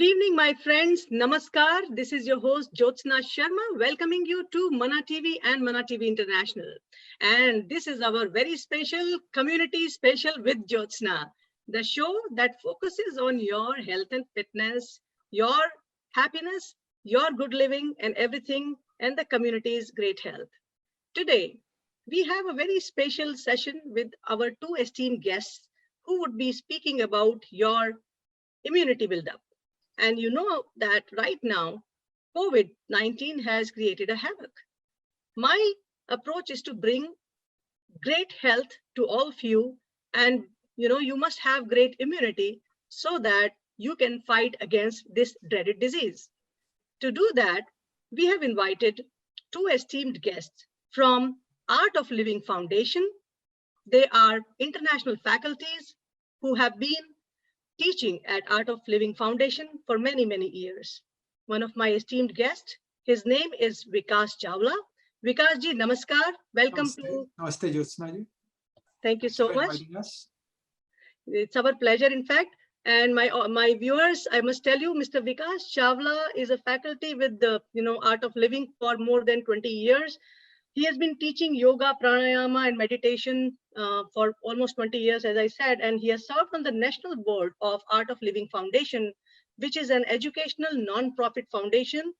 Good evening, my friends. Namaskar. This is your host, Jyotsna Sharma, welcoming you to Mana TV and Mana TV International. And this is our very special community special with Jyotsna, the show that focuses on your health and fitness, your happiness, your good living, and everything, and the community's great health. Today, we have a very special session with our two esteemed guests who would be speaking about your immunity buildup. And you know that right now, COVID-19 has created a havoc. My approach is to bring great health to all of you. And you must have great immunity so that you can fight against this dreaded disease. To do that, we have invited two esteemed guests from Art of Living Foundation. They are international faculties who have been teaching at Art of Living Foundation for many, many years. One of my esteemed guests, his name is Vikas Chawla. Vikas ji, namaskar. Welcome Namaste. to. Namaste, Jyotsna ji. Thank you so much. Us. It's our pleasure, in fact. And my viewers, I must tell you, Mr. Vikas Chawla is a faculty with the Art of Living for more than 20 years. He has been teaching yoga, pranayama, and meditation for almost 20 years, as I said, and he has served on the national board of Art of Living Foundation, which is an educational non-profit foundation,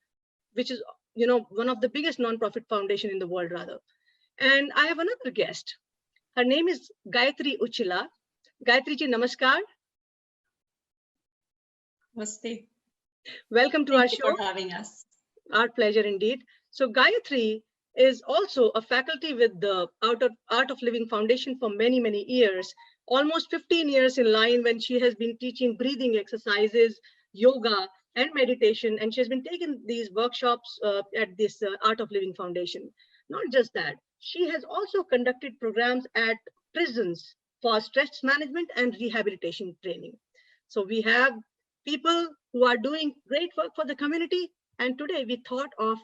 which is, one of the biggest non-profit foundation in the world, rather. And I have another guest. Her name is Gayatri Uchila. Gayatri ji, namaskar. Namaste. Welcome to our show. Thank you for having us. Our pleasure indeed. So Gayatri is also a faculty with the Art of Living Foundation for many, many years, almost 15 years in line when she has been teaching breathing exercises, yoga, and meditation. And she has been taking these workshops at this Art of Living Foundation. Not just that, she has also conducted programs at prisons for stress management and rehabilitation training. So we have people who are doing great work for the community. And today we thought of,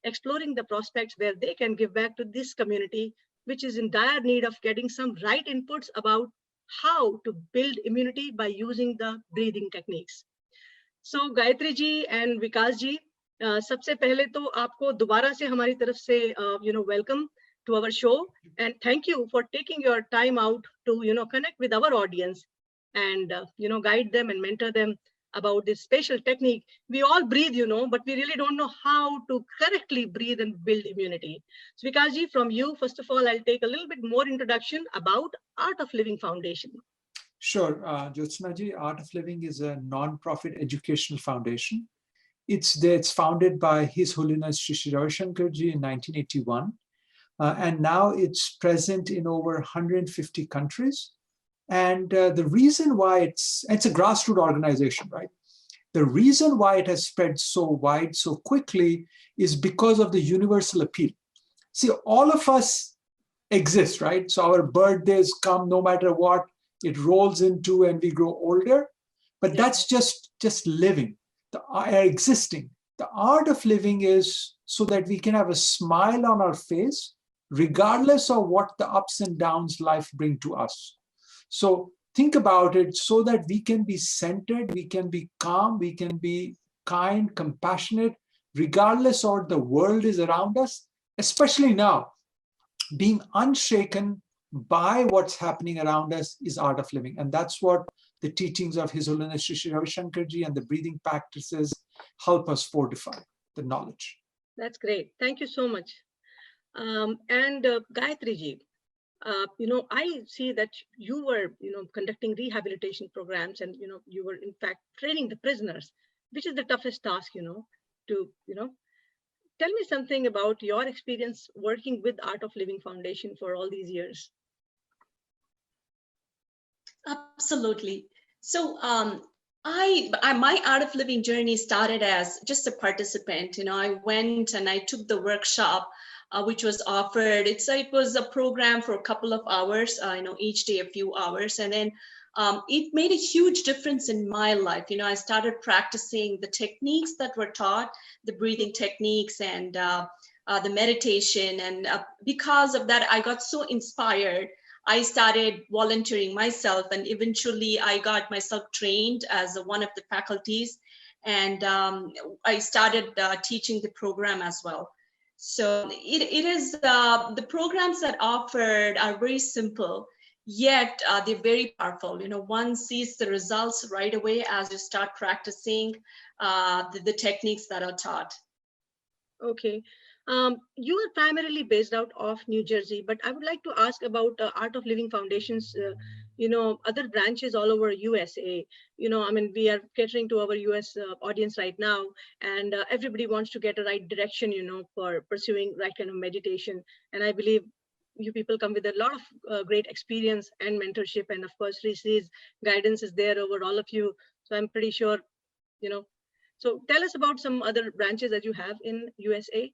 exploring the prospects where they can give back to this community, which is in dire need of getting some right inputs about how to build immunity by using the breathing techniques. So Gayatri ji and Vikas ji, सबसे पहले तो आपको दोबारा से हमारी तरफ से, welcome to our show. And thank you for taking your time out to, connect with our audience and, guide them and mentor them about this special technique. We all breathe, but we really don't know how to correctly breathe and build immunity. So Vikas ji, from you, first of all, I'll take a little bit more introduction about Art of Living Foundation. Sure, Jyotsna ji, Art of Living is a non-profit educational foundation. It's founded by His Holiness Shri Shri Ravi Shankar ji in 1981. And now it's present in over 150 countries. And the reason why it's a grassroots organization, right? The reason why it has spread so wide, so quickly is because of the universal appeal. See, all of us exist, right? So our birthdays come no matter what, it rolls into and we grow older, but that's just living, existing. The art of living is so that we can have a smile on our face, regardless of what the ups and downs life bring to us. So think about it so that we can be centered, we can be calm, we can be kind, compassionate, regardless of what the world is around us, especially now. Being unshaken by what's happening around us is art of living. And that's what the teachings of His Holiness Shri Shri Ravi Shankar ji and the breathing practices help us fortify the knowledge. That's great. Thank you so much. And Gayatri ji, I see that you were, conducting rehabilitation programs and, you were in fact training the prisoners, which is the toughest task, to, tell me something about your experience working with Art of Living Foundation for all these years. Absolutely. So my Art of Living journey started as just a participant. I went and I took the workshop which was offered. It was a program for a couple of hours, each day a few hours. And then it made a huge difference in my life. I started practicing the techniques that were taught, the breathing techniques and the meditation. And because of that, I got so inspired I started volunteering myself, and eventually I got myself trained as one of the faculties, and I started teaching the program as well. So it is the programs that offered are very simple, yet they're very powerful. You know, one sees the results right away as you start practicing the techniques that are taught. Okay. You are primarily based out of New Jersey, but I would like to ask about Art of Living Foundation's, other branches all over USA. I mean, we are catering to our US audience right now, and everybody wants to get a right direction, for pursuing right kind of meditation. And I believe you people come with a lot of great experience and mentorship, and of course, Risi's guidance is there over all of you. So I'm pretty sure, you know, so tell us about some other branches that you have in USA.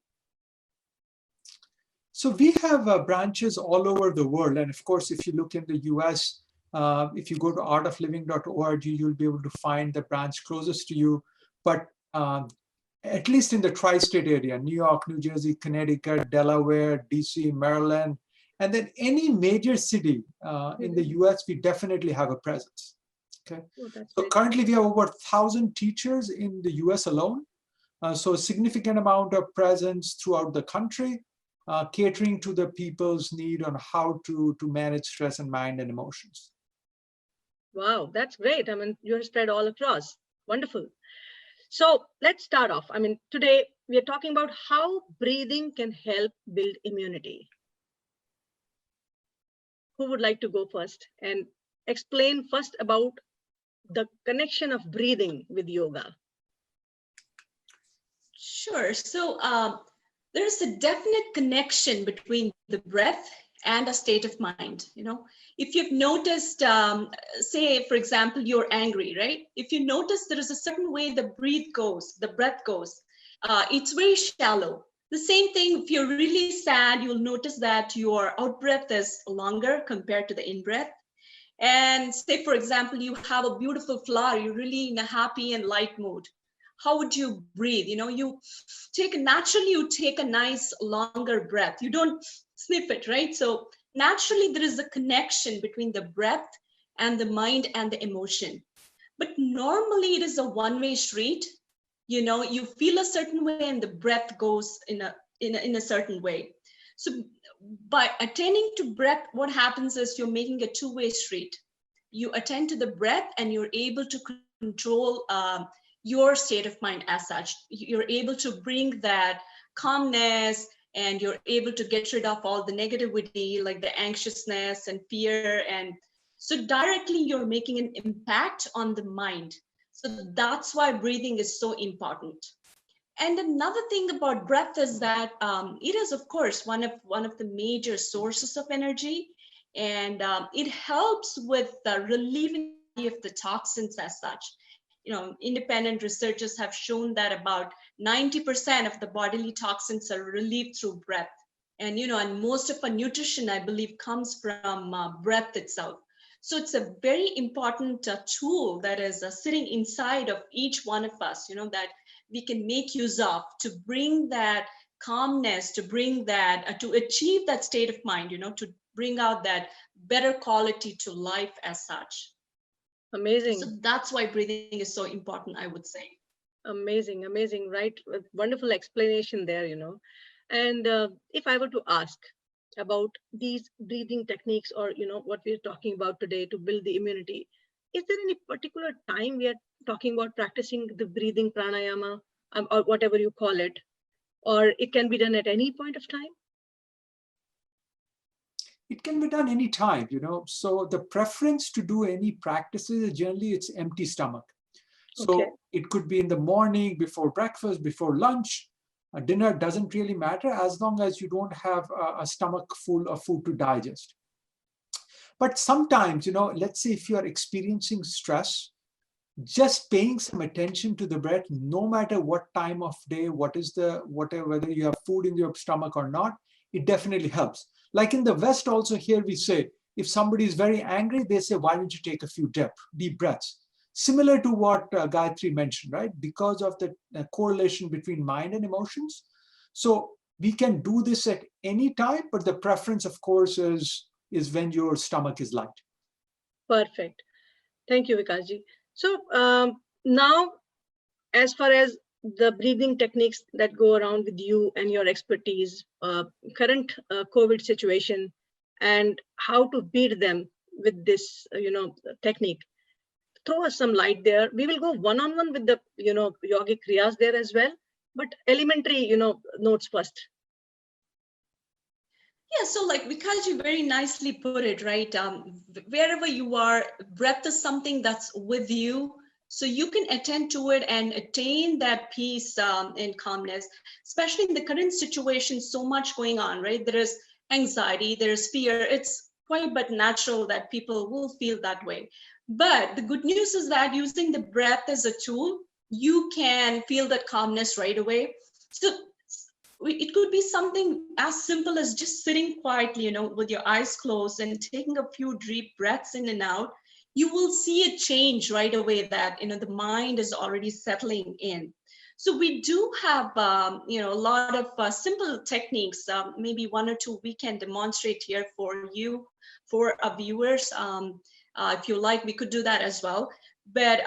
So we have branches all over the world. And of course, if you look in the US, if you go to artofliving.org, you'll be able to find the branch closest to you. But at least in the tri-state area, New York, New Jersey, Connecticut, Delaware, DC, Maryland, and then any major city in the US, we definitely have a presence. Okay. Oh, so currently we have over 1,000 teachers in the US alone. So a significant amount of presence throughout the country, catering to the people's need on how to manage stress and mind and emotions. Wow, that's great. I mean, you're spread all across. Wonderful. So let's start off. I mean, today we are talking about how breathing can help build immunity. Who would like to go first and explain first about the connection of breathing with yoga? Sure. So there's a definite connection between the breath and a state of mind. If you've noticed, say, for example, you're angry, right? If you notice there is a certain way the breath goes, it's very shallow. The same thing, if you're really sad, you'll notice that your out breath is longer compared to the in breath. And say, for example, you have a beautiful flower, you're really in a happy and light mood. How would you breathe? You take a nice longer breath. You don't sniff it, right? So naturally there is a connection between the breath and the mind and the emotion. But normally it is a one-way street. You feel a certain way and the breath goes in a certain way. So by attending to breath, what happens is you're making a two-way street. You attend to the breath and you're able to control your state of mind as such. You're able to bring that calmness, and you're able to get rid of all the negativity, like the anxiousness and fear. And so directly you're making an impact on the mind. So that's why breathing is so important. And another thing about breath is that it is, of course, one of the major sources of energy, and it helps with relieving of the toxins as such. Independent researchers have shown that about 90% of the bodily toxins are relieved through breath. And, and most of our nutrition, I believe, comes from breath itself. So it's a very important tool that is sitting inside of each one of us, that we can make use of to bring that calmness, to bring that, to achieve that state of mind, to bring out that better quality to life as such. Amazing. So that's why breathing is so important, I would say. Amazing, amazing, right? Wonderful explanation there, And if I were to ask about these breathing techniques, or, what we're talking about today to build the immunity, is there any particular time we are talking about practicing the breathing pranayama, or whatever you call it, or it can be done at any point of time? It can be done anytime, So the preference to do any practices is generally it's empty stomach. So It could be in the morning, before breakfast, before lunch, dinner, doesn't really matter as long as you don't have a stomach full of food to digest. But sometimes, let's say if you are experiencing stress, just paying some attention to the breath, no matter what time of day, whether you have food in your stomach or not, it definitely helps. Like in the West also, here we say, if somebody is very angry, they say, why don't you take a few deep breaths? Similar to what Gayatri mentioned, right? Because of the correlation between mind and emotions. So we can do this at any time, but the preference, of course, is is when your stomach is light. Perfect. Thank you, Vikasji. So now, as far as the breathing techniques that go around with you and your expertise, current COVID situation, and how to beat them with this, technique, throw us some light there. We will go one-on-one with the, yogic kriyas there as well, but elementary, notes first. Yeah, so like Vikaji very nicely put it, right? Wherever you are, breath is something that's with you. So you can attend to it and attain that peace and calmness, especially in the current situation, so much going on, right? There is anxiety, there is fear. It's quite but natural that people will feel that way. But the good news is that using the breath as a tool, you can feel that calmness right away. So it could be something as simple as just sitting quietly, with your eyes closed and taking a few deep breaths in and out. You will see a change right away that, the mind is already settling in. So we do have, a lot of simple techniques, maybe one or two we can demonstrate here for you, for our viewers. If you like, we could do that as well. But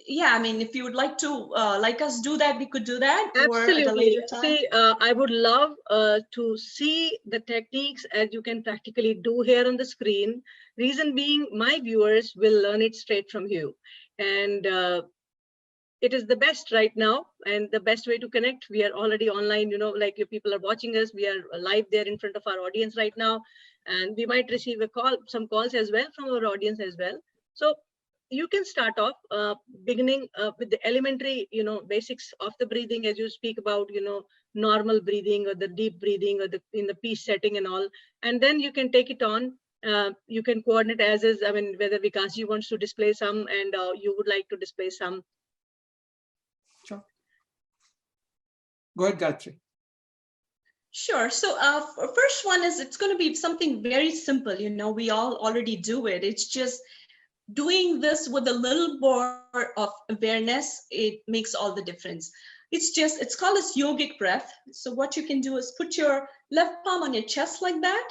yeah, I mean, if you would like to like us do that, we could do that. Or at a later Absolutely. time. See, I would love to see the techniques as you can practically do here on the screen. Reason being, my viewers will learn it straight from you. And it is the best right now and the best way to connect. We are already online, like your people are watching us. We are live there in front of our audience right now. And we might receive some calls as well from our audience as well. So you can start off beginning with the elementary, basics of the breathing as you speak about, normal breathing or the deep breathing or in the peace setting and all. And then you can take it on. You can coordinate as is. I mean, whether Vikasji wants to display some and you would like to display some. Sure. Go ahead, Gayatri. Sure. So first one is, it's going to be something very simple. We all already do it. It's just doing this with a little more of awareness. It makes all the difference. It's called as yogic breath. So what you can do is put your left palm on your chest like that,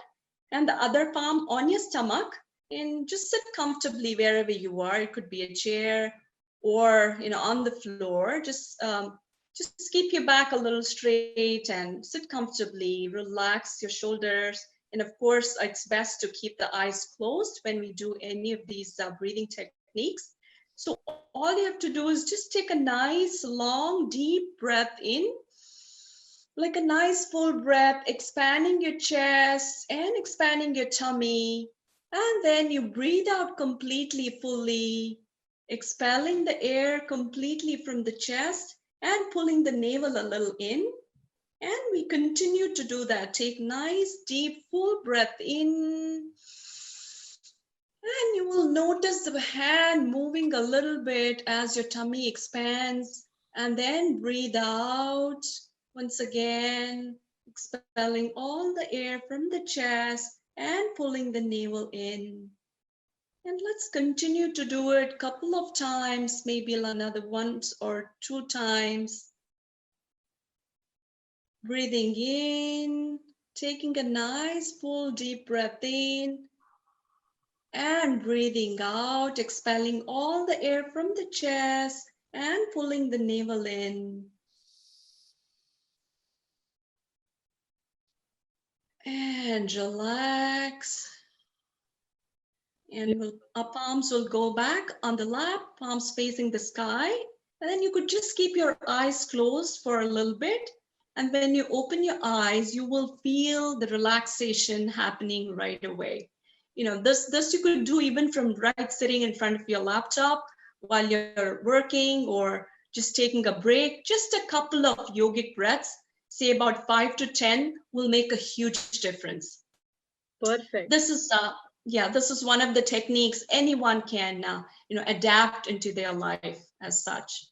and the other palm on your stomach, and just sit comfortably wherever you are. It could be a chair or, on the floor. Just keep your back a little straight and sit comfortably, relax your shoulders. And of course, it's best to keep the eyes closed when we do any of these breathing techniques. So all you have to do is just take a nice, long, deep breath in, like a nice full breath, expanding your chest and expanding your tummy. And then you breathe out completely, fully, expelling the air completely from the chest and pulling the navel a little in. And we continue to do that. Take nice, deep, full breath in. And you will notice the hand moving a little bit as your tummy expands. And then breathe out once again, expelling all the air from the chest and pulling the navel in. And let's continue to do it a couple of times, maybe another once or two times. Breathing in, taking a nice full deep breath in, and breathing out, expelling all the air from the chest and pulling the navel in. And relax. And our palms will go back on the lap, palms facing the sky. And then you could just keep your eyes closed for a little bit. And when you open your eyes, you will feel the relaxation happening right away. This you could do even from right sitting in front of your laptop while you're working or just taking a break. Just a couple of yogic breaths, say about 5 to 10, will make a huge difference. Perfect. This is one of the techniques anyone can adapt into their life as such.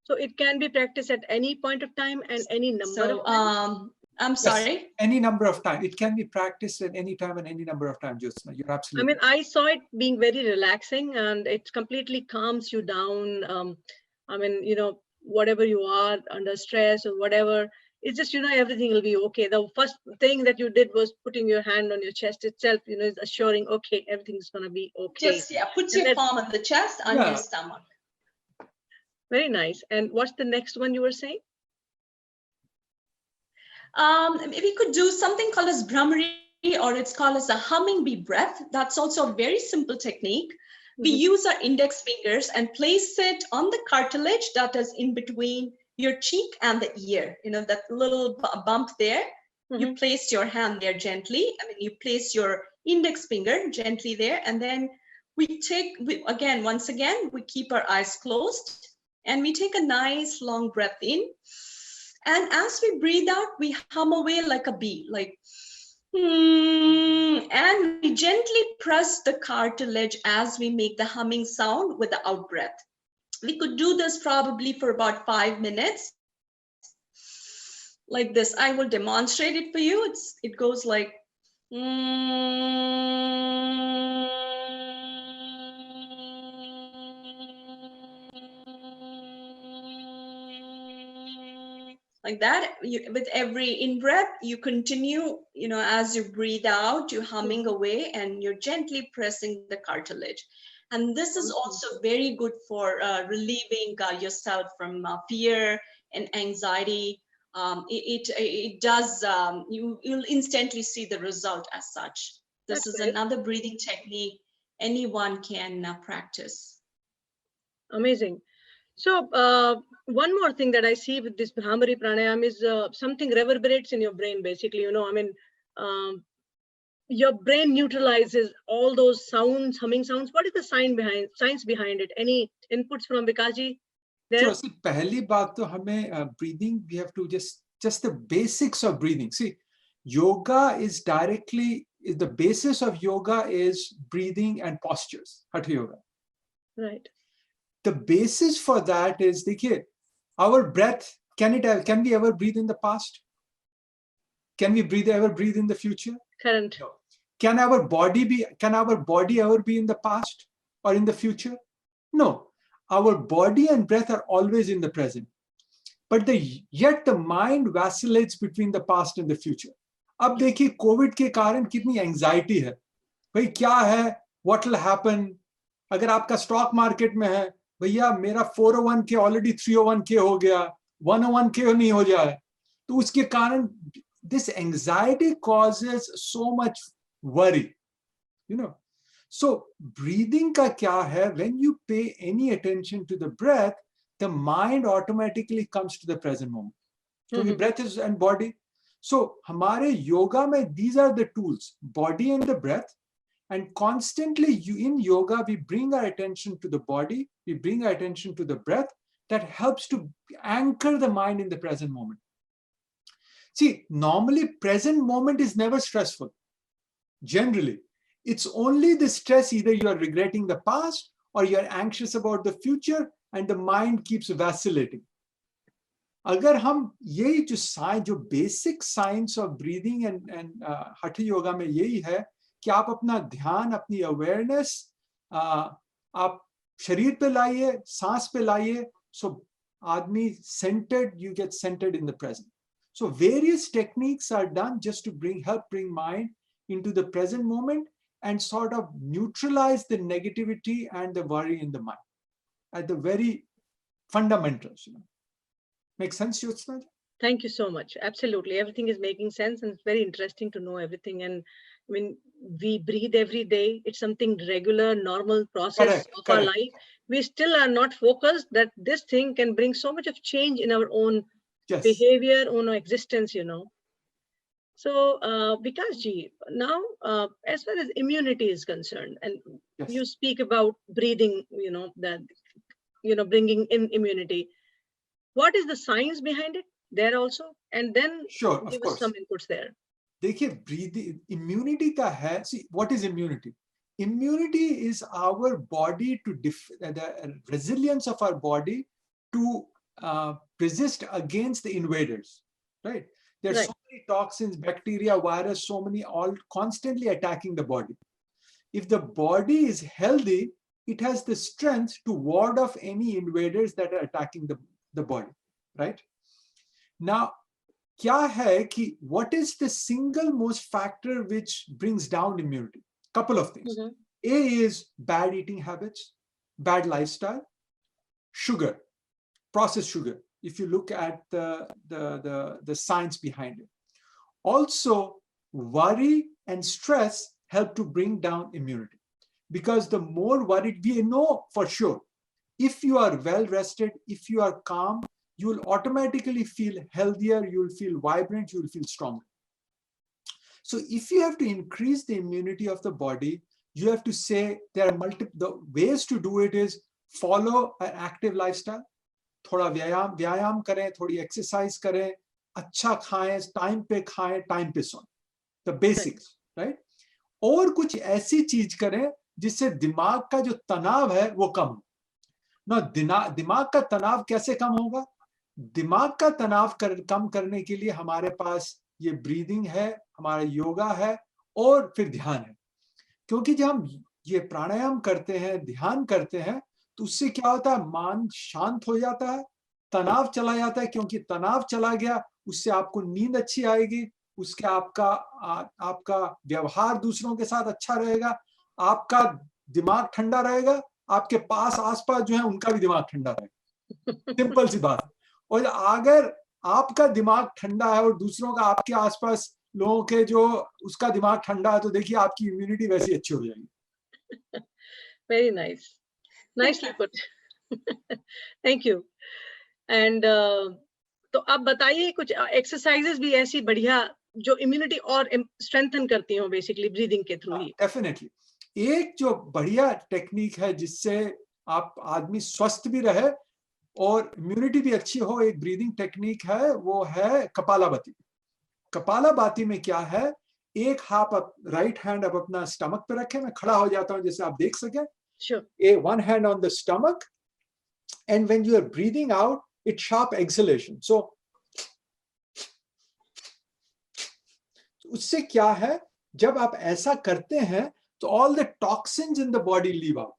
So it can be practiced at any point of time and any number of times? I'm sorry? Yes, any number of time. It can be practiced at any time and any number of times, Jyotsna. You're absolutely. I saw it being very relaxing and it completely calms you down. Whatever you are under stress or whatever, it's just, everything will be okay. The first thing that you did was putting your hand on your chest itself, is assuring, okay, everything's going to be okay. Just, put your palm on the chest, on your stomach. Very nice. And what's the next one you were saying? We could do something called as Brahmari, or it's called as a humming bee breath. That's also a very simple technique. We use our index fingers and place it on the cartilage that is in between your cheek and the ear. That little bump there. You place your hand there gently. You place your index finger gently there, and then once again, we keep our eyes closed and we take a nice long breath in. And as we breathe out, we hum away like a bee, like, and we gently press the cartilage as we make the humming sound with the out breath. We could do this probably for about 5 minutes. Like this. I will demonstrate it for you. It goes like, like that. With every in-breath, you continue, as you breathe out, you're humming away and you're gently pressing the cartilage. And this is also very good for relieving yourself from fear and anxiety. It does, you'll instantly see the result as such. This is another breathing technique anyone can practice. Amazing. So one more thing that I see with this Brahmari pranayam is something reverberates in your brain, basically. Your brain neutralizes all those sounds, humming sounds. What is the science behind it? Any inputs from Vikasji? So, pehli baat to hame breathing, we have to just the basics of breathing. See, yoga is the basis of yoga is breathing and postures, Hatha yoga. Right. The basis for that is, our breath, can we ever breathe in the past? Can we ever breathe in the future? Current. No. Can our body ever be in the past or in the future? No. Our body and breath are always in the present. But yet the mind vacillates between the past and the future. अब देखिए Covid के कारण कितनी anxiety है. भाई क्या है, what will happen? अगर आपका स्टॉक मार्केट में है, भैया मेरा 401k ऑलरेडी 301k हो गया, 101k नहीं हो जाए. तो उसके कारण this anxiety causes so much worry, So breathing ka kya hai? When you pay any attention to the breath, the mind automatically comes to the present moment. So the breath is and body. So hamare yoga mein, these are the tools, body and the breath. And constantly in yoga, we bring our attention to the body, we bring our attention to the breath. That helps to anchor the mind in the present moment. See, normally present moment is never stressful. Generally, it's only the stress, either you are regretting the past or you are anxious about the future and the mind keeps vacillating. Agar hum yehi jo basic science of breathing and Hatha yoga mein yehi hai कि आप अपना ध्यान, अपनी awareness आप शरीर पे लाइए, सांस पे लाइए, so आदमी centered, you get centered in the present. So various techniques are done just to help bring mind into the present moment and sort of neutralize the negativity and the worry in the mind at the very fundamentals. Make sense, Jyotsna? Thank you so much. Absolutely. Everything is making sense and it's very interesting to know everything. And when we breathe every day, it's something regular, normal process of our life. We still are not focused that this thing can bring so much of change in our own behavior, own existence, So, Vikasji, now, as far as immunity is concerned, and you speak about breathing, bringing in immunity. What is the science behind it there also? And then give us some inputs there. देखिए, breathing, immunity का है. See, what is immunity? Immunity is our body the resilience of our body to resist against the invaders, right? There's so many toxins, bacteria, virus, so many all constantly attacking the body. If the body is healthy, it has the strength to ward off any invaders that are attacking the body, right? Now, क्या है कि what is the single most factor which brings down immunity? Couple of things. A is bad eating habits, bad lifestyle, sugar, processed sugar, if you look at the science behind it. Also, worry and stress help to bring down immunity, because the more worried, we know for sure, if you are well rested, if you are calm, you will automatically feel healthier, you will feel vibrant, you will feel stronger. So if you have to increase the immunity of the body, you have to say there are multiple, the ways to do it is follow an active lifestyle, थोड़ा व्यायाम करें, थोड़ी exercise करें, अच्छा खाएं, time पे सोएं, the basics, right? और कुछ ऐसी चीज करें जिससे दिमाग का जो तनाव है वो कम हो ना। दिमाग का तनाव कैसे कम होगा? दिमाग का तनाव कम करने के लिए हमारे पास ये ब्रीदिंग है, हमारा योगा है और फिर ध्यान है। क्योंकि जब हम ये प्राणायाम करते हैं, ध्यान करते हैं, तो उससे क्या होता है, मन शांत हो जाता है, तनाव चला जाता है। क्योंकि तनाव चला गया, उससे आपको नींद अच्छी आएगी, उसके आपका व्यवहार दूसरों के साथ अच्छा रहेगा, आपका दिमाग ठंडा रहेगा, आपके पास आसपास जो है उनका भी दिमाग ठंडा रहेगा। सिंपल सी बात। और अगर आपका दिमाग ठंडा है और दूसरों का, आपके आसपास लोगों के जो उसका दिमाग ठंडा है, तो देखिए आपकी इम्यूनिटी वैसी अच्छी हो जाएगी। Very nice, nicely put. Thank you. And तो आप बताइए कुछ एक्सरसाइजेस भी ऐसी बढ़िया जो इम्यूनिटी और स्ट्रेंथन करती हो बेसिकली ब्रीदिंग के थ्रू ही। डेफिनेटली एक जो बढ़िया टेक्निक है जिससे आप आदमी स्वस्थ भी रहे और इम्यूनिटी भी अच्छी हो, एक ब्रीदिंग टेक्निक है, वो है कपालभाति। कपालभाति में क्या है, एक हाथ राइट हैंड आप अपना स्टमक पे रखें, मैं खड़ा हो जाता हूं जैसे आप देख सकें। Sure. One hand on the stomach, and when you are breathing out, it's sharp exhalation. So उससे क्या है, जब आप ऐसा करते हैं तो all the toxins in the body leave out.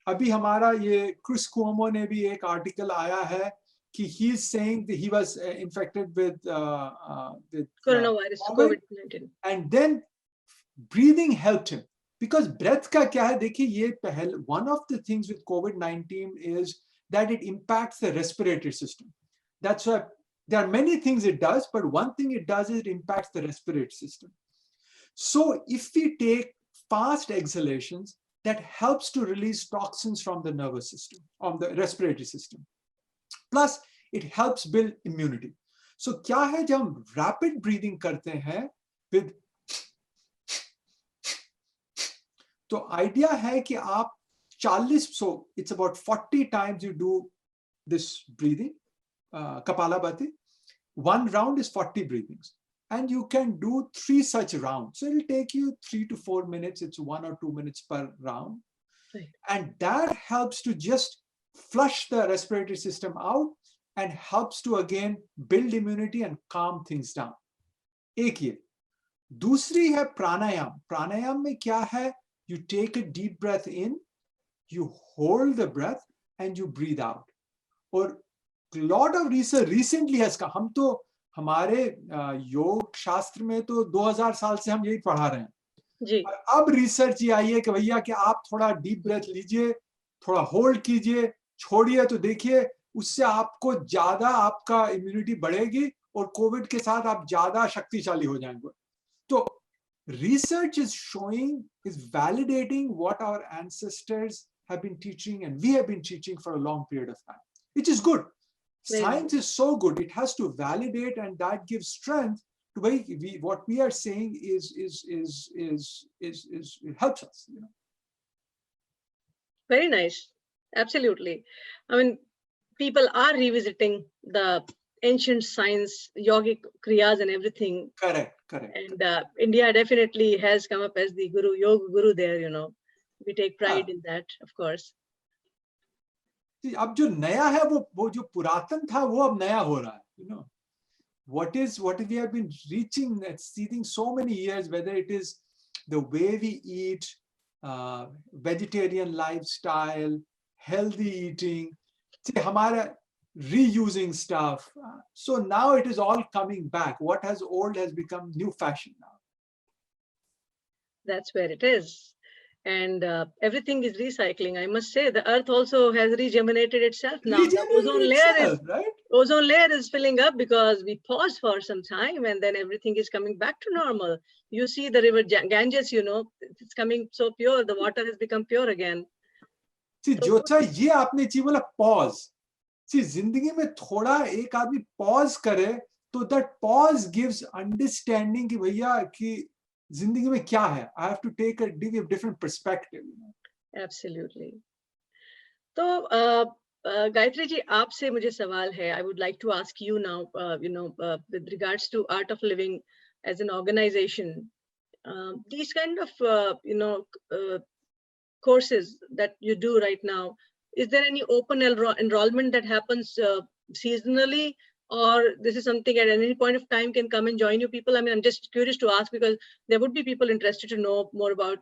अभी हमारा ये क्रिस कुओमो ने भी एक आर्टिकल आया है कि he is saying that he was infected with coronavirus, COVID-19, and then breathing helped him. Because breath का क्या है, देखिए ये पहले, one of the things with COVID-19 is that it impacts the respiratory system. That's why there are many things it does, but one thing it does is it impacts the respiratory system. So if we take fast exhalations, that helps to release toxins from the nervous system, from the respiratory system. Plus, it helps build immunity. So क्या है, जब हम rapid breathing करते हैं with, तो idea है कि आप 40, so it's about 40 times you do this breathing, Kapalabhati. One round is 40 breathings, and you can do 3 such rounds. So it'll take you 3 to 4 minutes. It's 1 or 2 minutes per round. Right. And that helps to just flush the respiratory system out and helps to again build immunity and calm things down. एक ये। दूसरी है प्राणायाम। प्राणायाम में क्या है, you take a deep breath in, you hold the breath and you breathe out. और lot of research recently has come, हम तो हमारे योग शास्त्र में तो 2000 साल से हम यही पढ़ा रहे हैं जी। और अब रिसर्च ये आई है कि भैया कि आप थोड़ा डीप ब्रेथ लीजिए, थोड़ा होल्ड कीजिए, छोड़िए, तो देखिए उससे आपको ज्यादा आपका इम्यूनिटी बढ़ेगी और कोविड के साथ आप ज्यादा शक्तिशाली हो जाएंगे। तो research is showing, is validating what our ancestors have been teaching and we have been teaching for a long period of time, which is good. Science is so good, it has to validate, and that gives strength to what we are saying it helps us, you know. Very nice. Absolutely. I mean, people are revisiting the ancient science, yogic kriyas and everything. Correct. And India definitely has come up as the guru, yoga guru there, you know. We take pride in that, of course. अब जो नया है वो जो पुरातन था वो अब नया हो रहा है, you know. What we have been seeing so many years, whether it is the way we eat, vegetarian lifestyle, healthy eating. See, हमारा reusing stuff. So now it is all coming back. What has old has become new fashion now. That's where it is. And everything is recycling. I must say, the earth also has regenerated itself now. The Regenerated itself, right? ozone layer is filling up because we paused for some time, and then everything is coming back to normal. You see the river Ganges, you know, it's coming so pure. The water has become pure again. See, Jyotsna, ये आपने चीज बोला pause. See, जिंदगी में थोड़ा एक आदमी pause करे, तो that pause gives understanding कि भैया कि जिंदगी में क्या है. I have to take a different perspective. You know? Absolutely. तो गायत्री जी, आपसे मुझे सवाल है. I would like to ask you now, with regards to Art of Living as an organization, these kind of courses that you do right now, is there any open enrollment that happens seasonally, or this is something at any point of time can come and join you people? I mean, I'm just curious to ask because there would be people interested to know more about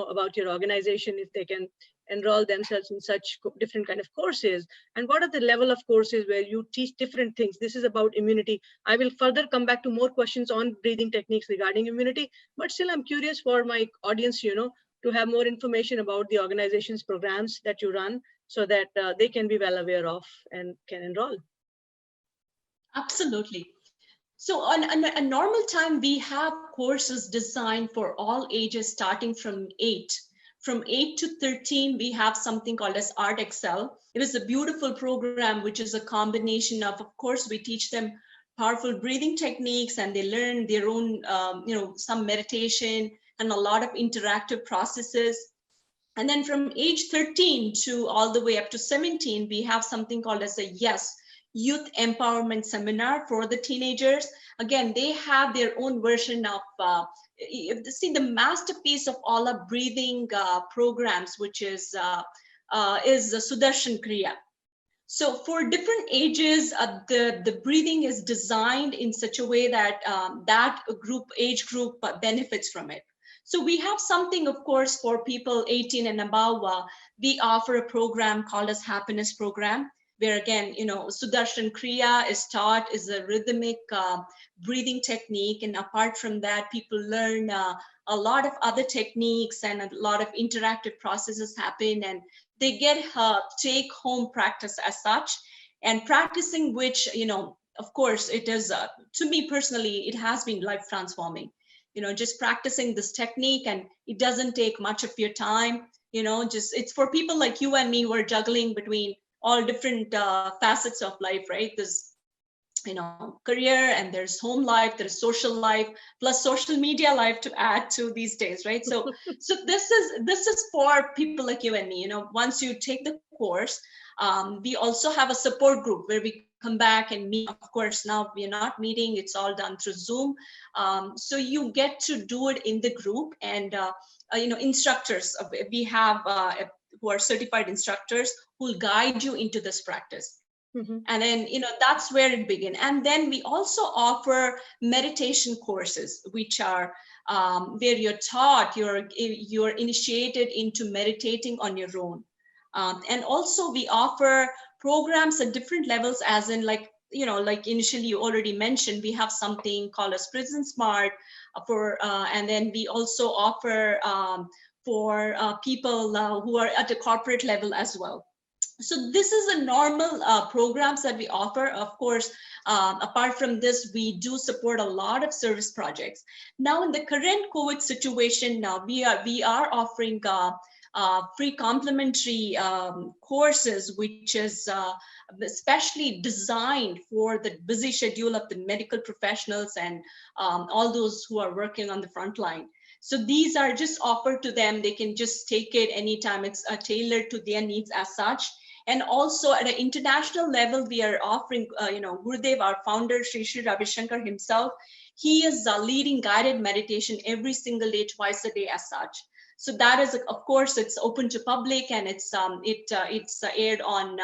about your organization, if they can enroll themselves in such different kind of courses, and what are the level of courses where you teach different things. This is about immunity. I will further come back to more questions on breathing techniques regarding immunity, but still I'm curious for my audience, to have more information about the organization's programs that you run, so that they can be well aware of and can enroll. Absolutely. So on a normal time, we have courses designed for all ages, starting from 8. From 8 to 13, we have something called as Art Excel. It is a beautiful program, which is a combination of course, we teach them powerful breathing techniques, and they learn their own, some meditation and a lot of interactive processes. And then from age 13 to all the way up to 17, we have something called as a Youth Empowerment Seminar for the teenagers. Again, they have their own version of, the masterpiece of all our breathing programs, which is Sudarshan Kriya. So for different ages, the breathing is designed in such a way that that age group benefits from it. So we have something, of course, for people 18 and above. We offer a program called as Happiness Program, where again, Sudarshan Kriya is taught, is a rhythmic breathing technique. And apart from that, people learn a lot of other techniques, and a lot of interactive processes happen, and they get take home practice as such, and practicing which, of course, it is, to me personally, it has been life transforming. Just practicing this technique, and it doesn't take much of your time, it's for people like you and me who are juggling between all different facets of life, right? There's, career, and there's home life, there's social life, plus social media life to add to these days, right? So this is for people like you and me. Once you take the course, we also have a support group where we come back and meet. Of course, now we're not meeting, it's all done through Zoom. So you get to do it in the group, and instructors, we have who are certified instructors who will guide you into this practice. Mm-hmm. And then, that's where it begins. And then we also offer meditation courses, which are where you're taught, you're initiated into meditating on your own. And also we offer programs at different levels, as in like initially you already mentioned, we have something called as Prison Smart and then we also offer for people who are at a corporate level as well. So this is a normal programs that we offer. Of course, apart from this, we do support a lot of service projects. Now in the current COVID situation, now we are offering free complimentary courses, which is especially designed for the busy schedule of the medical professionals and all those who are working on the front line. So these are just offered to them. They can just take it anytime. It's tailored to their needs as such. And also at an international level, we are offering, Gurudev, our founder, Sri Ravi Shankar himself, he is leading guided meditation every single day, twice a day as such. So that is, of course, it's open to public, and it's aired on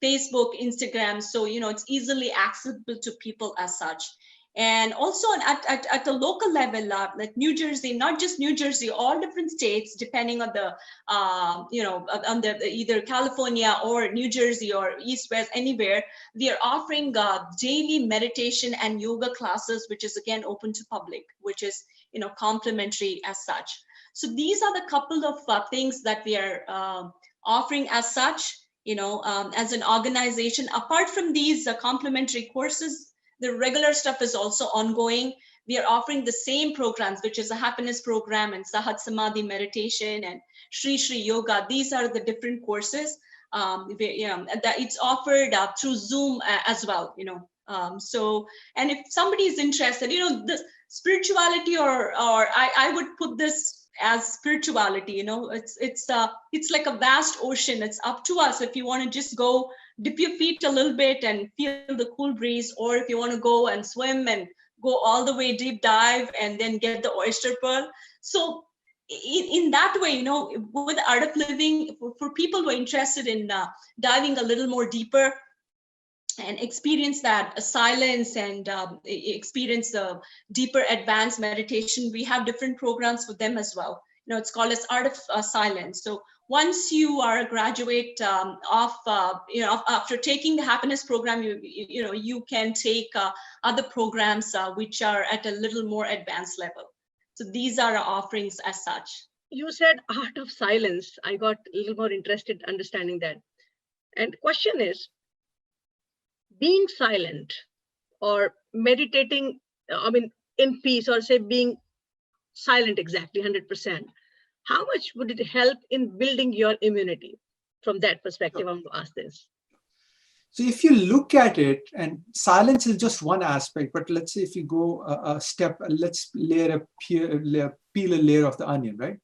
Facebook, Instagram. So, it's easily accessible to people as such. And also at the local level, like New Jersey, not just New Jersey, all different states, depending on the, on the either California or New Jersey or East, West, anywhere, we are offering daily meditation and yoga classes, which is again open to public, which is, complimentary as such. So these are the couple of things that we are offering as such, as an organization. Apart from these complimentary courses, the regular stuff is also ongoing. We are offering the same programs, which is a happiness program and Sahat Samadhi meditation and Shri Shri Yoga. These are the different courses. That it's offered through Zoom as well. So, and if somebody is interested, the spirituality, or I would put this as spirituality. It's like a vast ocean. It's up to us if you want to just go dip your feet a little bit and feel the cool breeze, or if you want to go and swim and go all the way deep dive and then get the oyster pearl. So in that way, with Art of Living, for people who are interested in diving a little more deeper and experience that silence and experience the deeper advanced meditation, we have different programs for them as well. It's called as Art of Silence. So once you are a graduate after taking the happiness program, you can take other programs which are at a little more advanced level. So these are our offerings as such. You said Art of Silence. I got a little more interested understanding that. And question is, being silent or meditating, in peace, or say being silent exactly 100%, how much would it help in building your immunity? From that perspective, I want to ask this. So if you look at it, and silence is just one aspect, but let's say if you go a step, let's peel a layer of the onion, right?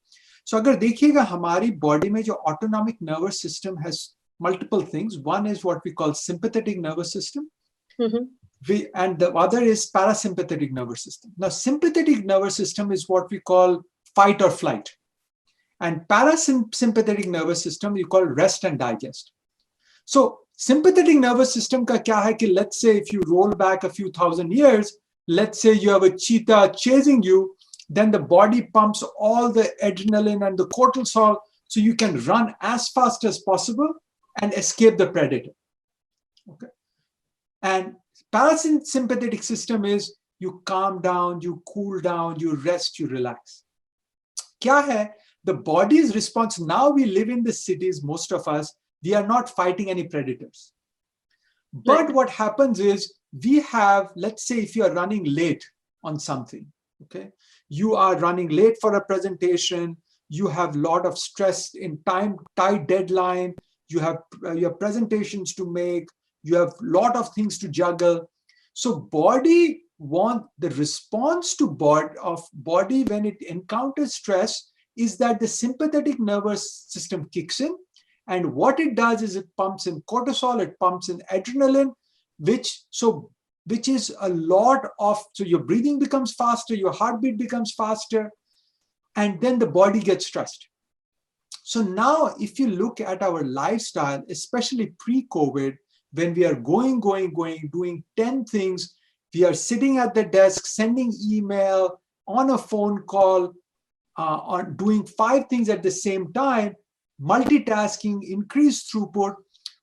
So अगर देखिएगा हमारी body में जो autonomic nervous system has multiple things. One is what we call sympathetic nervous system. And the other is parasympathetic nervous system. Now, sympathetic nervous system is what we call fight or flight. And parasympathetic nervous system you call rest and digest. So sympathetic nervous system ka kya hai ki, let's say if you roll back a few thousand years, let's say you have a cheetah chasing you, then the body pumps all the adrenaline and the cortisol so you can run as fast as possible and escape the predator. Okay. And parasympathetic system is you calm down, you cool down, you rest, you relax. Kya hai? The body's response, now we live in the cities, most of us, we are not fighting any predators. But what happens is we have, let's say if you are running late on something, okay? You are running late for a presentation, you have a lot of stress in time, tight deadline, you have your presentations to make, you have a lot of things to juggle. So body want the response to body when it encounters stress is that the sympathetic nervous system kicks in. And what it does is it pumps in cortisol, it pumps in adrenaline, which is a lot of, so your breathing becomes faster, your heartbeat becomes faster, and then the body gets stressed. So now if you look at our lifestyle, especially pre-COVID, when we are going, doing 10 things, we are sitting at the desk, sending email, on a phone call, on doing 5 things at the same time, multitasking, increased throughput.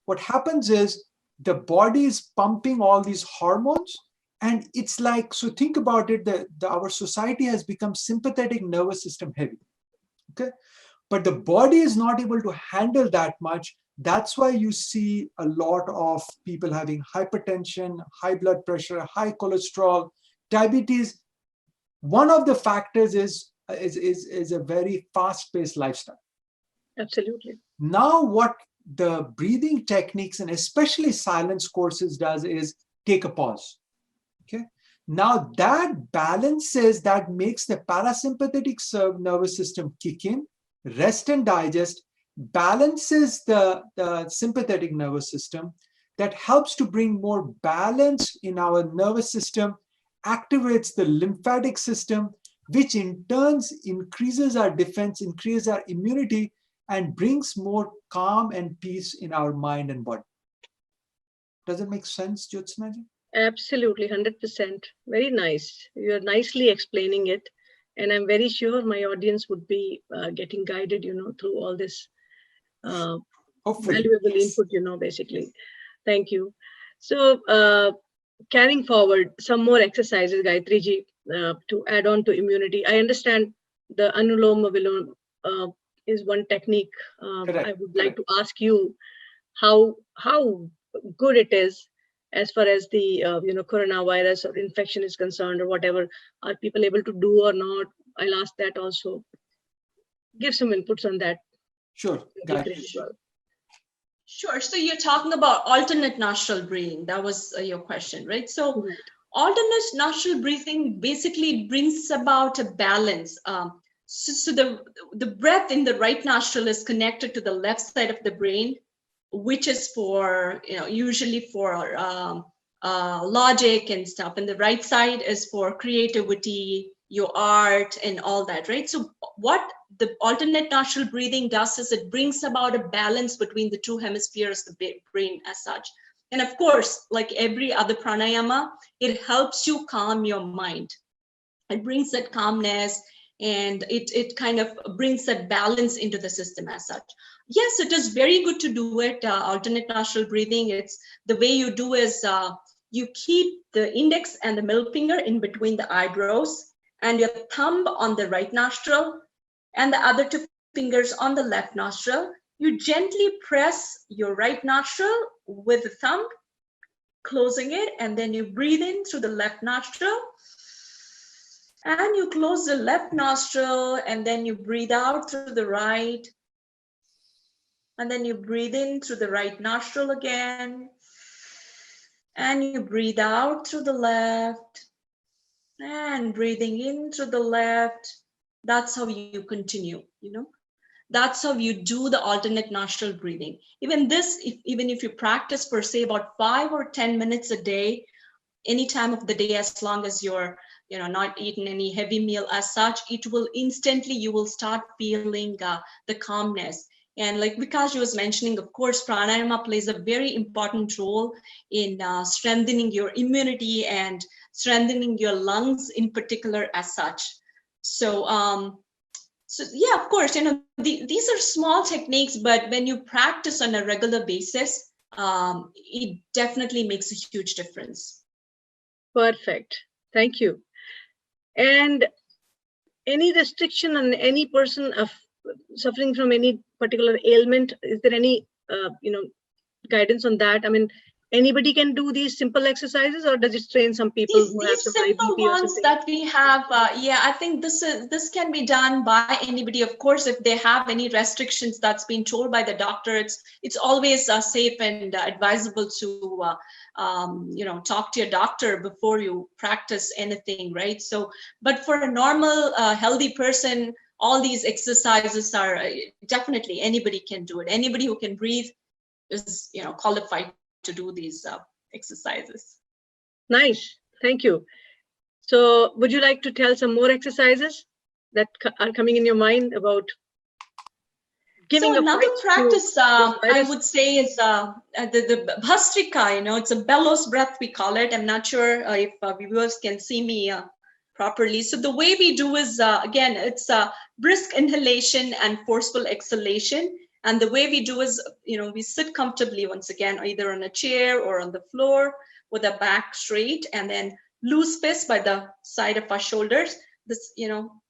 What happens is the body is pumping all these hormones, and it's like, so think about it, our society has become sympathetic nervous system heavy, okay? But the body is not able to handle that much. That's why you see a lot of people having hypertension, high blood pressure, high cholesterol, diabetes. One of the factors is a very fast-paced lifestyle. Absolutely. Now what the breathing techniques and especially silence courses does is take a pause. Okay. Now that balances, that makes the parasympathetic nervous system kick in, rest and digest, balances the sympathetic nervous system, that helps to bring more balance in our nervous system, activates the lymphatic system, which in turn increases our defense, increases our immunity, and brings more calm and peace in our mind and body. Does it make sense, Jyotsna ji? Absolutely, 100%. Very nice. You're nicely explaining it. And I'm very sure my audience would be getting guided, through all this Hopefully, valuable yes. input, basically. Thank you. So, carrying forward some more exercises, Gayatri ji, to add on to immunity. I understand the Anuloma Viloma is one technique. I Correct. would like to ask you how good it is as far as the coronavirus or infection is concerned, or whatever. Are people able to do or not? I'll ask that also. Give some inputs on that. Sure, Gayatri Gayatri. as well. Sure. So you're talking about alternate nostril breathing. That was your question, right? So Right. alternate nostril breathing basically brings about a balance. So the breath in the right nostril is connected to the left side of the brain, which is for, usually for logic and stuff. And the right side is for creativity, your art, and all that, right? So what the alternate nostril breathing does is it brings about a balance between the two hemispheres of the brain as such. And of course, like every other pranayama, it helps you calm your mind. It brings that calmness, and it kind of brings that balance into the system as such. Yes, it is very good to do it, alternate nostril breathing. It's the way you do is you keep the index and the middle finger in between the eyebrows and your thumb on the right nostril and the other two fingers on the left nostril. You gently press your right nostril with the thumb, closing it, and then you breathe in through the left nostril. And you close the left nostril, and then you breathe out through the right. And then you breathe in through the right nostril again. And you breathe out through the left. And breathing in through the left. That's how you continue, That's how you do the alternate nostril breathing. Even if you practice for, say, about 5 or 10 minutes a day, any time of the day, as long as you're not eating any heavy meal as such, it will instantly, you will start feeling the calmness. And like Vikash was mentioning, of course, pranayama plays a very important role in strengthening your immunity and strengthening your lungs in particular as such. So yeah, of course, these are small techniques, but when you practice on a regular basis, it definitely makes a huge difference. Perfect. Thank you. And any restriction on any person of suffering from any particular ailment? Is there any, guidance on that? I mean, anybody can do these simple exercises, or does it train some people who have These some high simple BP or ones something? that we have, yeah, I think this can be done by anybody. Of course, if they have any restrictions that's been told by the doctor, it's always safe and advisable to talk to your doctor before you practice anything, right? So, but for a normal healthy person, all these exercises are definitely anybody can do it. Anybody who can breathe is qualified to do these exercises. Nice. Thank you. So would you like to tell some more exercises that are coming in your mind about giving So a another fight practice to this I virus? would say is the bhastrika. It's a bellows breath, we call it. I'm not sure if viewers can see me properly. So the way we do is, again, it's brisk inhalation and forceful exhalation. And the way we do is, we sit comfortably once again, either on a chair or on the floor with the back straight, and then loose fist by the side of our shoulders, this,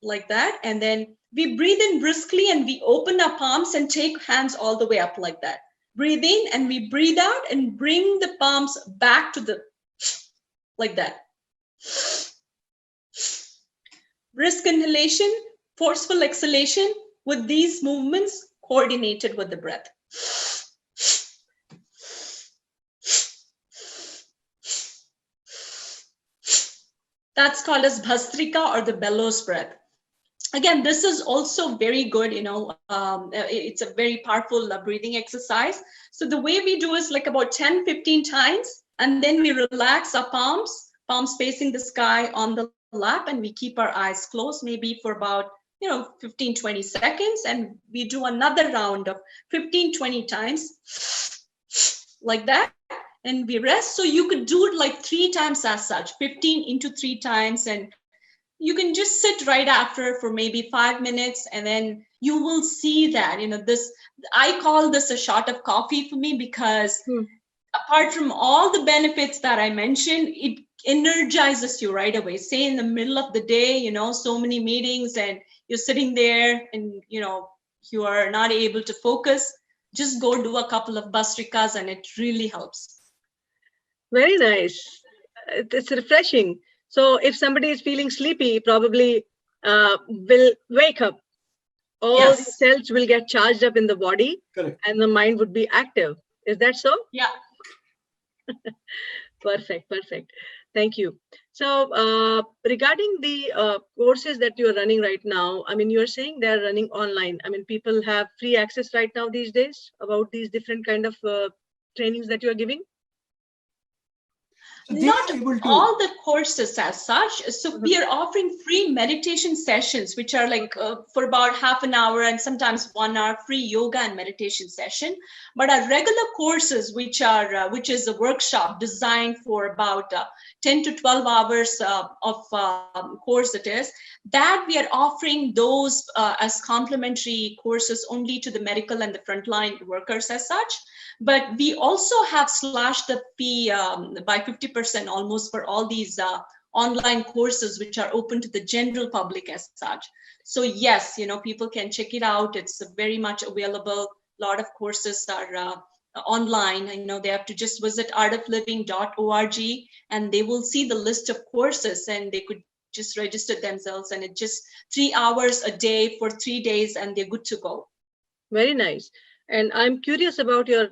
like that. And then we breathe in briskly and we open our palms and take hands all the way up like that. Breathe in and we breathe out and bring the palms back to the, like that. Brisk inhalation, forceful exhalation with these movements coordinated with the breath. That's called as bhastrika, or the bellows breath. Again, this is also very good, it's a very powerful breathing exercise. So the way we do is like about 10-15 times, and then we relax our palms facing the sky on the lap, and we keep our eyes closed maybe for about 15-20 seconds, and we do another round of 15-20 times like that. and we rest. So you could do it like 3 times as such, 15 into 3 times. And you can just sit right after for maybe 5 minutes, and then you will see that, this, I call this a shot of coffee for me, because apart from all the benefits that I mentioned, it energizes you right away. Say in the middle of the day, so many meetings, and you're sitting there and, you are not able to focus, just go do a couple of Bastrikas and it really helps. Very nice. It's refreshing. So if somebody is feeling sleepy, probably will wake up. All the cells will get charged up in the body. Correct. And the mind would be active. Is that so? Yeah. Perfect. Thank you. So regarding the courses that you're running right now, I mean, you're saying they're running online. I mean, people have free access right now these days about these different kind of trainings that you're giving? Not all the courses as such. So we are offering free meditation sessions, which are like for about half an hour and sometimes 1 hour, free yoga and meditation session. But our regular courses, which is a workshop designed for about 10 to 12 hours of course it is, that we are offering those as complimentary courses only to the medical and the frontline workers as such. But we also have slashed the fee by 50% almost for all these online courses, which are open to the general public as such. So yes, people can check it out. It's very much available. A lot of courses are online. They have to just visit artofliving.org and they will see the list of courses, and they could just register themselves, and it's just 3 hours a day for 3 days and they're good to go. Very nice. And I'm curious about your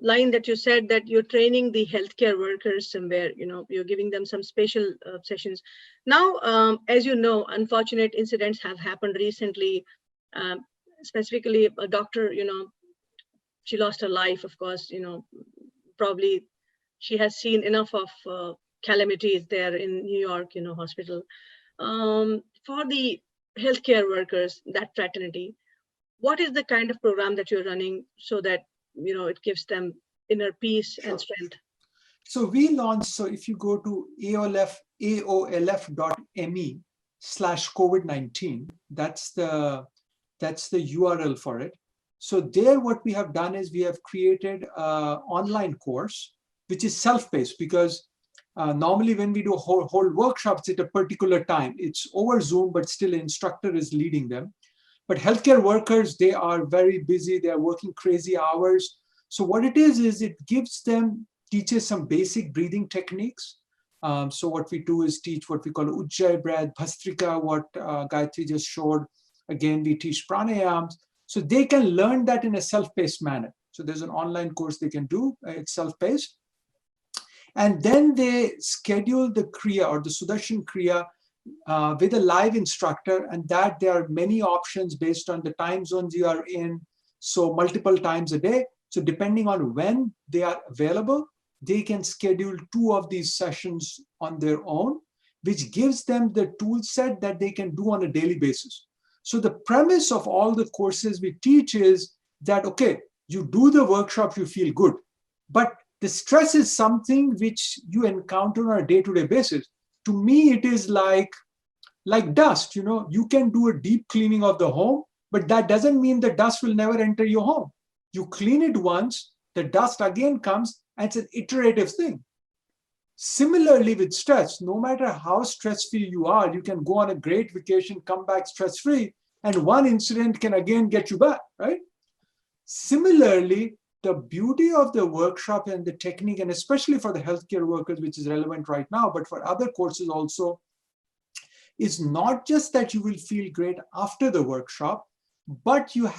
line that you said that you're training the healthcare workers somewhere, you're giving them some special sessions. Now, as you know, unfortunate incidents have happened recently, specifically a doctor, she lost her life, of course, probably she has seen enough of calamities there in New York, hospital. For the healthcare workers, that fraternity, what is the kind of program that you're running so that it gives them inner peace and strength? So we launched, so if you go to aolf.me/COVID-19, that's the URL for it. So there what we have done is we have created an online course, which is self-paced, because normally when we do whole workshops at a particular time, it's over Zoom, but still the instructor is leading them. But healthcare workers, they are very busy. They are working crazy hours. So what it is it teaches some basic breathing techniques. So what we do is teach what we call Ujjayi breath, Bhastrika, what Gayatri just showed. Again, we teach pranayams. So they can learn that in a self-paced manner. So there's an online course they can do. It's self-paced. And then they schedule the Kriya or the Sudarshan Kriya with a live instructor, and that there are many options based on the time zones you are in, so multiple times a day. So depending on when they are available, they can schedule 2 of these sessions on their own, which gives them the tool set that they can do on a daily basis. So the premise of all the courses we teach is that, okay, you do the workshop, you feel good, but the stress is something which you encounter on a day-to-day basis. To me, it is like dust. You can do a deep cleaning of the home, but that doesn't mean the dust will never enter your home. You clean it once, the dust again comes, and it's an iterative thing. Similarly with stress, no matter how stress-free you are, you can go on a great vacation, come back stress-free, and one incident can again get you back, right? Similarly, the beauty of the workshop and the technique, and especially for the healthcare workers, which is relevant right now, but for other courses also, is not just that you will feel great after the workshop, but you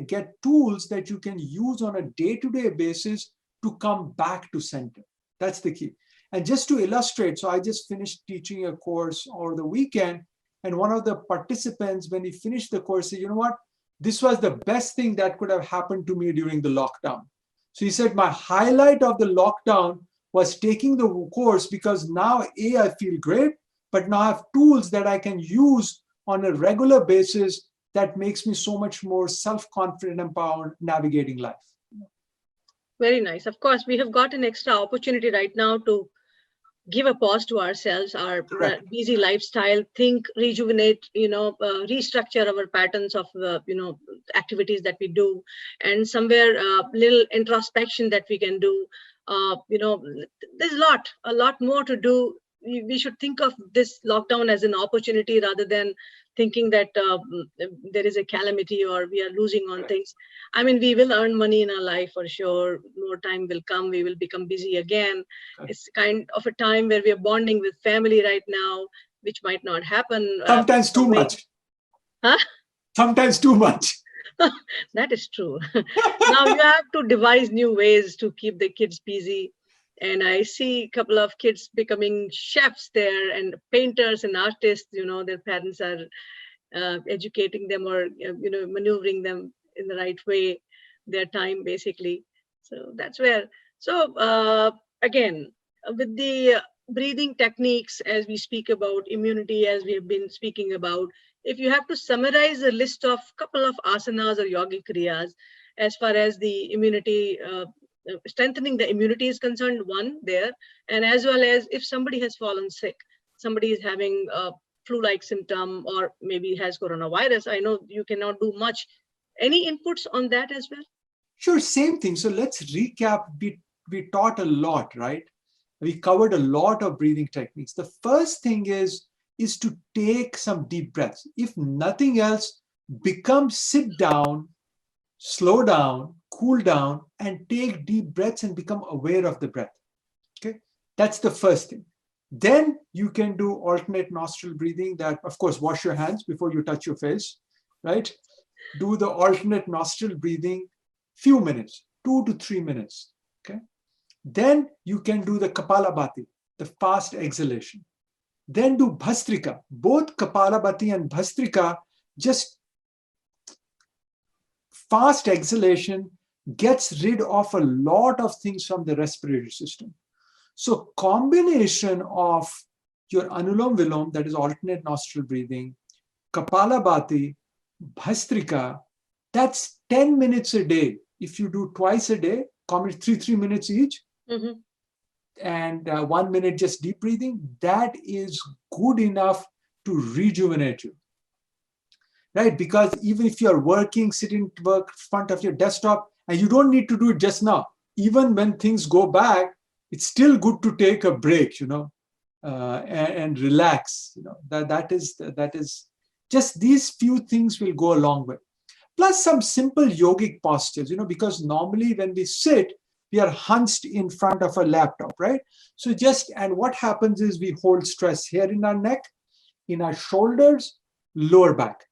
get tools that you can use on a day-to-day basis to come back to center. That's the key. And just to illustrate, so I just finished teaching a course over the weekend, and one of the participants, when he finished the course, said, you know what? This was the best thing that could have happened to me during the lockdown. So he said, my highlight of the lockdown was taking the course, because now, A, I feel great, but now I have tools that I can use on a regular basis that makes me so much more self-confident, empowered, navigating life. Very nice. Of course, we have got an extra opportunity right now to give a pause to ourselves, our Correct. busy lifestyle, think, rejuvenate, restructure our patterns of, activities that we do, and somewhere little introspection that we can do. There's a lot more to do. We should think of this lockdown as an opportunity rather than thinking that there is a calamity or we are losing on things. I mean, we will earn money in our life for sure. More time will come. We will become busy again. It's kind of a time where we are bonding with family right now, which might not happen. Sometimes too much. Huh? Sometimes too much. That is true. Now you have to devise new ways to keep the kids busy. And I see a couple of kids becoming chefs there and painters and artists. Their parents are educating them or, maneuvering them in the right way, their time basically. So that's where. So again, with the breathing techniques, as we speak about immunity, as we have been speaking about, if you have to summarize a list of couple of asanas or yogic kriyas, as far as the immunity, strengthening the immunity is concerned, one there, and as well as if somebody has fallen sick, somebody is having a flu-like symptom or maybe has coronavirus, I know you cannot do much. Any inputs on that as well? Sure, same thing. So let's recap. We taught a lot, right? We covered a lot of breathing techniques. The first thing is to take some deep breaths. If nothing else, sit down, slow down, cool down, and take deep breaths and become aware of the breath. Okay, that's the first thing. Then you can do alternate nostril breathing. That, of course, wash your hands before you touch your face, right? Do the alternate nostril breathing, few minutes, 2 to 3 minutes. Okay. Then you can do the Kapalabhati, the fast exhalation. Then do Bhastrika. Both Kapalabhati and Bhastrika, just fast exhalation gets rid of a lot of things from the respiratory system. So combination of your Anulom Vilom, that is alternate nostril breathing, Kapalabhati, Bhastrika, that's 10 minutes a day. If you do twice a day, 3 minutes each, and 1 minute just deep breathing, that is good enough to rejuvenate you. Right? Because even if you're working, sitting in front of your desktop, and you don't need to do it just now. Even when things go back, it's still good to take a break, and relax. That is just these few things will go a long way. Plus some simple yogic postures, because normally when we sit, we are hunched in front of a laptop, right? So and what happens is we hold stress here in our neck, in our shoulders, lower back.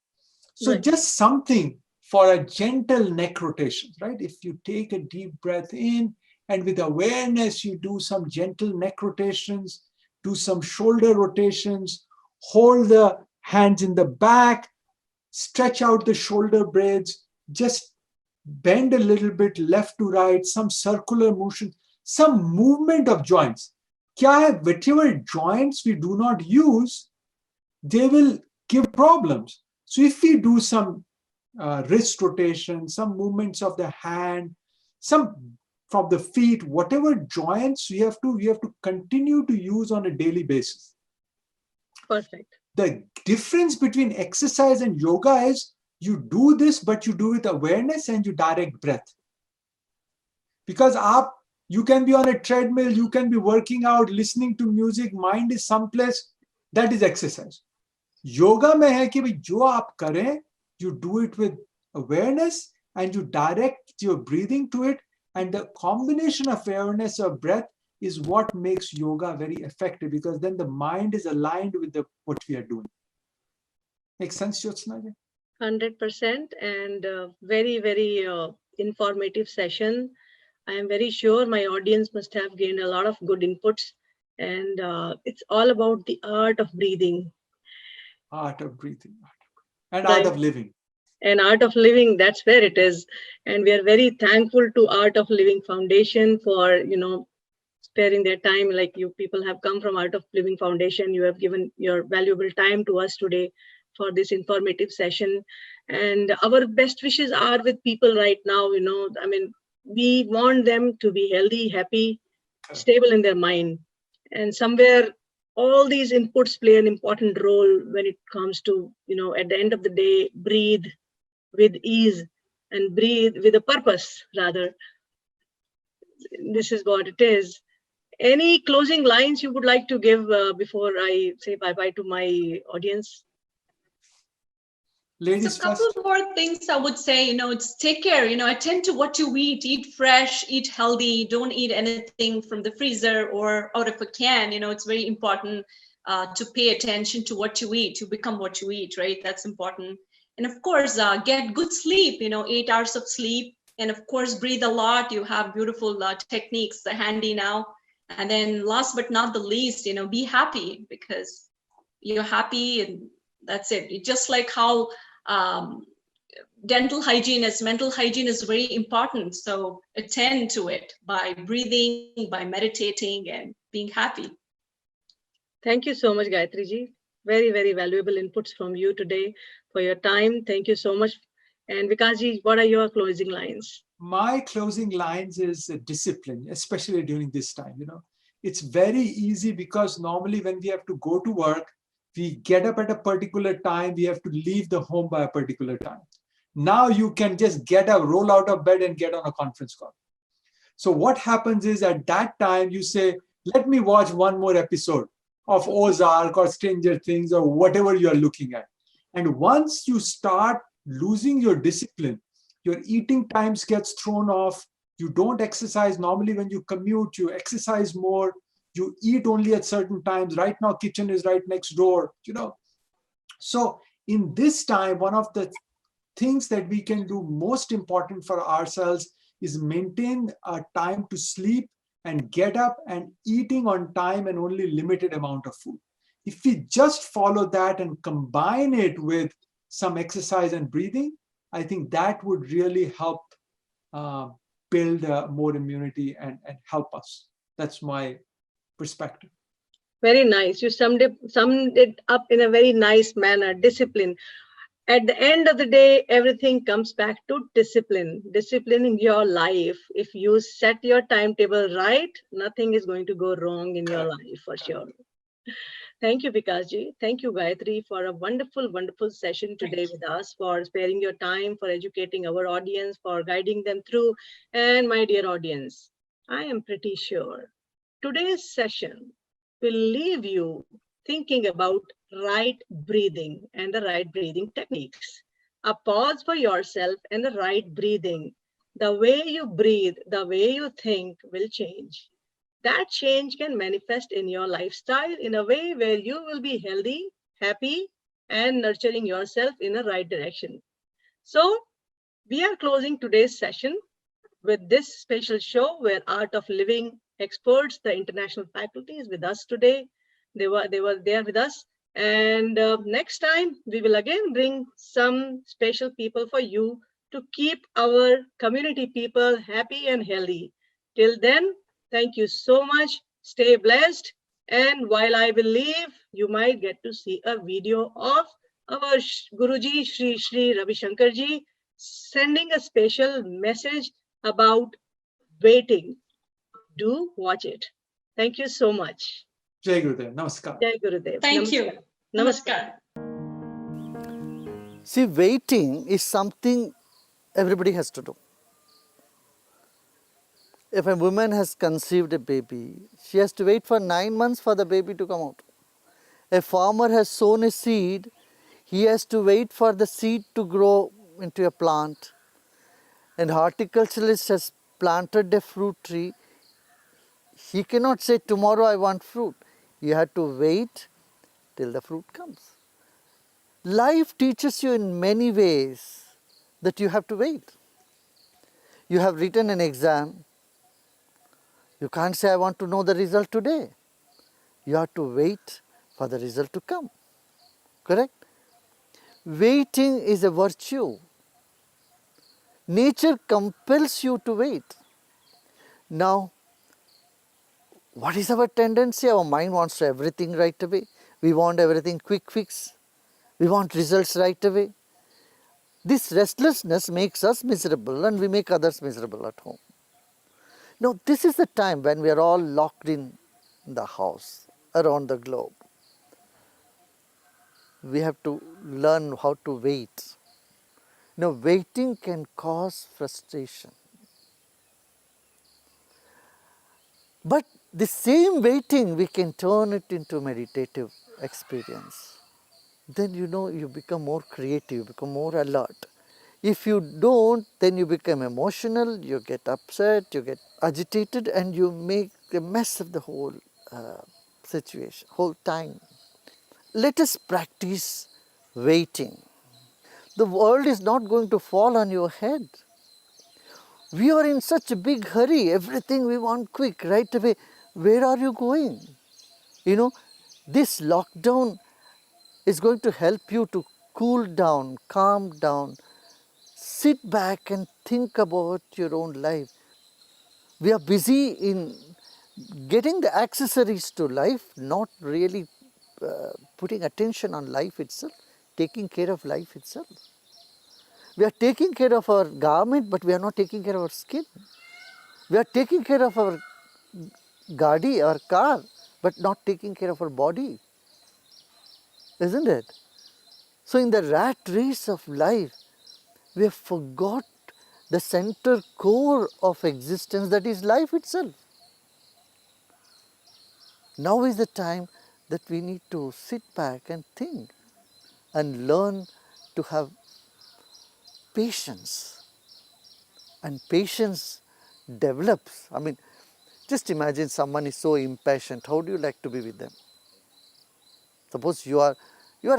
So just something for a gentle neck rotation, right? If you take a deep breath in and with awareness, you do some gentle neck rotations, do some shoulder rotations, hold the hands in the back, stretch out the shoulder blades, just bend a little bit left to right, some circular motion, some movement of joints. Whichever joints we do not use, they will give problems. So if we do some wrist rotation, some movements of the hand, some from the feet, whatever joints we have to continue to use on a daily basis. Perfect. The difference between exercise and yoga is you do this, but you do with awareness and you direct breath. Because you can be on a treadmill, you can be working out, listening to music, mind is someplace, that is exercise. Yoga mein hai ki bhai jo aap kare, you do it with awareness and you direct your breathing to it, and the combination of awareness of breath is what makes yoga very effective, because then the mind is aligned with what we are doing. Make sense, Jyotsna? 100%, and very, very informative session. I am very sure my audience must have gained a lot of good inputs, and it's all about the art of breathing. Art of breathing, and art of living. And Art of Living, that's where it is. And we are very thankful to Art of Living Foundation for, sparing their time. Like you people have come from Art of Living Foundation. You have given your valuable time to us today for this informative session. And our best wishes are with people right now. I mean, we want them to be healthy, happy, stable in their mind. And somewhere all these inputs play an important role when it comes to, at the end of the day, breathe with ease and breathe with a purpose, rather. This is what it is. Any closing lines you would like to give before I say bye-bye to my audience? Ladies So a couple first. more things I would say, it's take care, attend to what you eat fresh, eat healthy, don't eat anything from the freezer or out of a can. It's very important to pay attention to what you eat. You become what you eat, right? That's important. And of course, get good sleep, 8 hours of sleep. And of course, breathe a lot. You have beautiful techniques handy now. And then last but not the least, be happy, because you're happy and that's it. It's just like how mental hygiene is very important. So attend to it by breathing, by meditating, and being happy. Thank you so much, Gayatri ji. Very, very valuable inputs from you today for your time. Thank you so much. And Vikas ji, what are your closing lines? My closing lines is discipline, especially during this time. It's very easy because normally when we have to go to work, we get up at a particular time, we have to leave the home by a particular time. Now you can just get up, roll out of bed and get on a conference call. So what happens is at that time you say, let me watch one more episode of Ozark or Stranger Things or whatever you're looking at. And once you start losing your discipline, your eating times gets thrown off. You don't exercise. Normally when you commute, you exercise more. You eat only at certain times. Right now, kitchen is right next door, So in this time, one of the things that we can do most important for ourselves is maintain a time to sleep and get up and eating on time and only limited amount of food. If we just follow that and combine it with some exercise and breathing, I think that would really help build more immunity and help us. That's my perspective. Very nice. You summed it up in a very nice manner. Discipline. At the end of the day, everything comes back to discipline. Discipline in your life. If you set your timetable right, nothing is going to go wrong in your life for sure. Thank you, Vikasji. Thank you, Gayatri, for a wonderful, wonderful session today with us, for sparing your time, for educating our audience, for guiding them through. And my dear audience, I am pretty sure today's session will leave you thinking about right breathing and the right breathing techniques. A pause for yourself and the right breathing. The way you breathe, the way you think will change. That change can manifest in your lifestyle in a way where you will be healthy, happy, and nurturing yourself in the right direction. So we are closing today's session with this special show where Art of Living experts, the international faculty, is with us today. They were there with us. And next time we will again bring some special people for you to keep our community people happy and healthy. Till then, thank you so much. Stay blessed. And while I will leave, you might get to see a video of our Guruji Shri Ravi Shankarji sending a special message about waiting. Do watch it. Thank you so much. Jai Gurudev. Namaskar. Jai Gurudev. Thank Namaskar. you. Namaskar. See, waiting is something everybody has to do. If a woman has conceived a baby, she has to wait for 9 months for the baby to come out. A farmer has sown a seed, he has to wait for the seed to grow into a plant. An horticulturalist has planted a fruit tree. He cannot say, tomorrow I want fruit. You have to wait till the fruit comes. Life teaches you in many ways that you have to wait. You have written an exam. You can't say, I want to know the result today. You have to wait for the result to come. Correct? Waiting is a virtue. Nature compels you to wait. Now, what is our tendency? Our mind wants everything right away. We want everything quick fix. We want results right away. This restlessness makes us miserable and we make others miserable at home. Now, this is the time when we are all locked in the house around the globe. We have to learn how to wait. Now, waiting can cause frustration. But the same waiting, we can turn it into meditative experience. Then you become more creative, you become more alert. If you don't, then you become emotional, you get upset, you get agitated, and you make a mess of the whole situation, whole time. Let us practice waiting. The world is not going to fall on your head. We are in such a big hurry, everything we want quick, right away. Where are you going? This lockdown is going to help you to cool down, calm down, sit back and think about your own life. We are busy in getting the accessories to life, not really putting attention on life itself, taking care of life itself. We are taking care of our garment, but we are not taking care of our skin. We are taking care of our gadi, our car, but not taking care of our body. Isn't it? So in the rat race of life, we have forgot the center core of existence, that is life itself. Now is the time that we need to sit back and think and learn to have patience. And patience develops. Just imagine someone is so impatient. How do you like to be with them? Suppose you are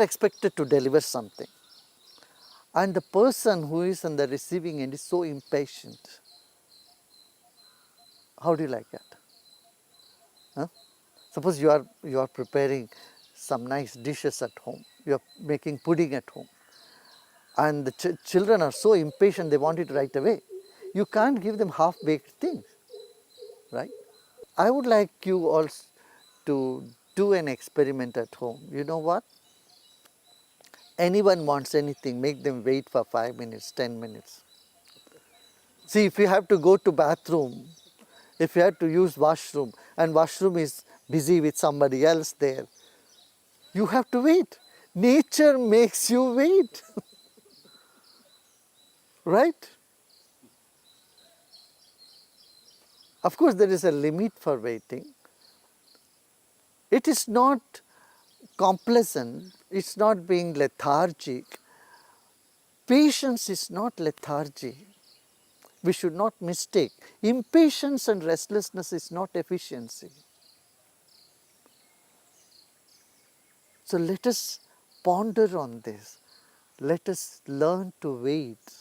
expected to deliver something, and the person who is on the receiving end is so impatient. How do you like that? Huh? Suppose you are preparing some nice dishes at home. You are making pudding at home, and the children are so impatient, they want it right away. You can't give them half-baked things, right? I would like you also to do an experiment at home. You know what? Anyone wants anything, make them wait for 5 minutes, 10 minutes. See, if you have to go to bathroom, if you have to use washroom, and washroom is busy with somebody else there, you have to wait. Nature makes you wait. Right? Of course, there is a limit for waiting. It is not complacent, it's not being lethargic. Patience is not lethargy. We should not mistake. Impatience and restlessness is not efficiency. So let us ponder on this. Let us learn to wait.